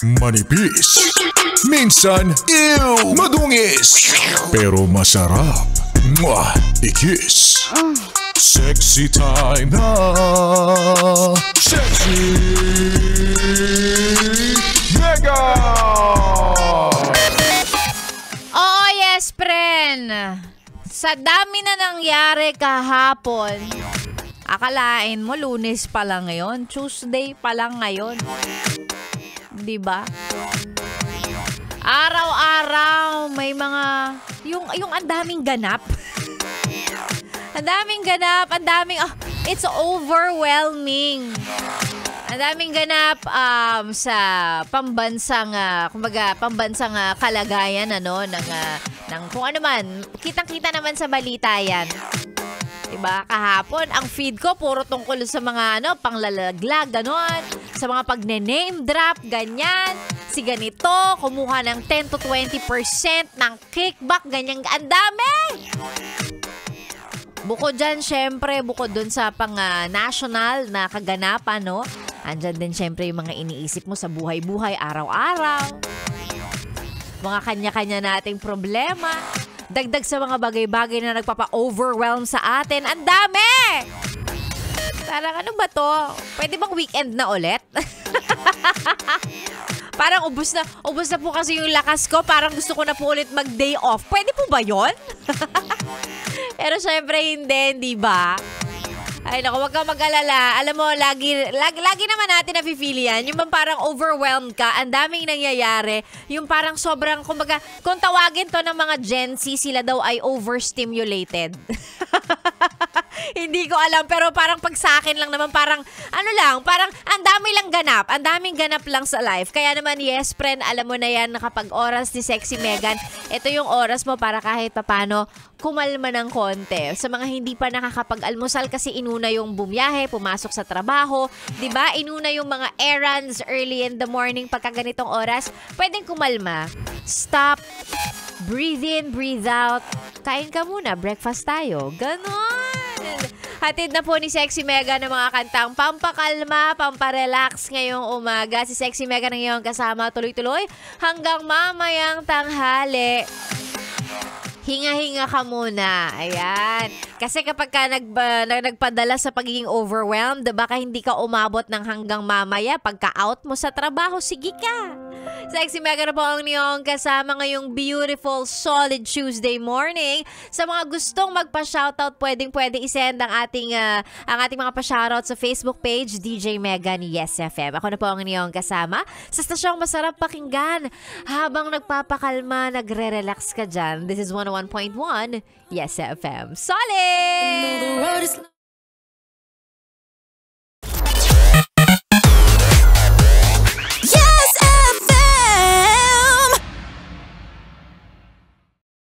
Manipis, minsan madungis, pero masarap. Mwah! I-kiss. Sexy time na. Sexy Mega! Oo, yes, friend. Sa dami na nangyari kahapon, akalain mo Lunes pa lang ngayon, Tuesday pa lang ngayon. 'Di ba? Araw-araw may mga yung ang daming ganap. Ang daming ganap, ang daming it's overwhelming. Ang daming ganap sa pambansang kalagayan ng kung ano man. Kitang-kita naman sa balita 'yan. Diba? Kahapon, ang feed ko puro tungkol sa mga panglalaglag, ganon. Sa mga pagne-name drop, ganyan. Si ganito, kumuha ng 10 to 20% ng kickback, ganyan. Ang dami! Bukod dyan, syempre, bukod dun sa national na kaganapan, no? Andyan din, syempre, yung mga iniisip mo sa buhay-buhay, araw-araw. Mga kanya-kanya nating problema. Dagdag sa mga bagay-bagay na nagpapa-overwhelm sa atin. Ang dami! Parang ano ba to? Pwede bang weekend na ulit? Parang ubos na po kasi yung lakas ko. Parang gusto ko na po ulit mag-day off. Pwede po ba yon? Pero syempre hindi, di ba? Ay naku, wag kang mag-alala. Alam mo, lagi naman natin na-feel yan. Yung parang overwhelmed ka, ang daming nangyayari. Yung parang sobrang, kumbaga, kung tawagin to ng mga Gen Z, sila daw ay overstimulated. Hindi ko alam, pero parang pag sa akin lang naman, parang parang ang dami lang ganap. Ang daming ganap lang sa life. Kaya naman, yes, friend, alam mo na yan na kapag oras ni Sexy Megan, ito yung oras mo para kahit papano kumalma ng konti. Sa mga hindi pa nakakapag-almusal kasi inuna yung bumiyahe, pumasok sa trabaho, 'di ba? Inuna yung mga errands early in the morning pagka ganitong oras, pwedeng kumalma. Stop. Breathe in, breathe out. Kain ka muna, breakfast tayo. Ganon. Hatid na po ni Sexy Mega ng mga kantang pampakalma, pamparelax ngayong umaga. Si Sexy Mega ng iyong kasama tuloy-tuloy hanggang mamayang tanghali. Hinga-hinga ka muna. Ayan. Kasi kapag ka nagpadala sa pagiging overwhelmed, baka hindi ka umabot ng hanggang mamaya. Pagka-out mo sa trabaho, sige ka. Sexy Mega na po ang niyong kasama ngayong beautiful, solid Tuesday morning. Sa mga gustong magpa-shoutout, pwedeng-pwede isend ang ating mga pa-shoutout sa Facebook page, DJ Megan Yes FM. Ako na po ang niyong kasama sa stasyong masarap pakinggan habang nagpapakalma, nagre-relax ka dyan. This is 101.1 Yes FM. Solid!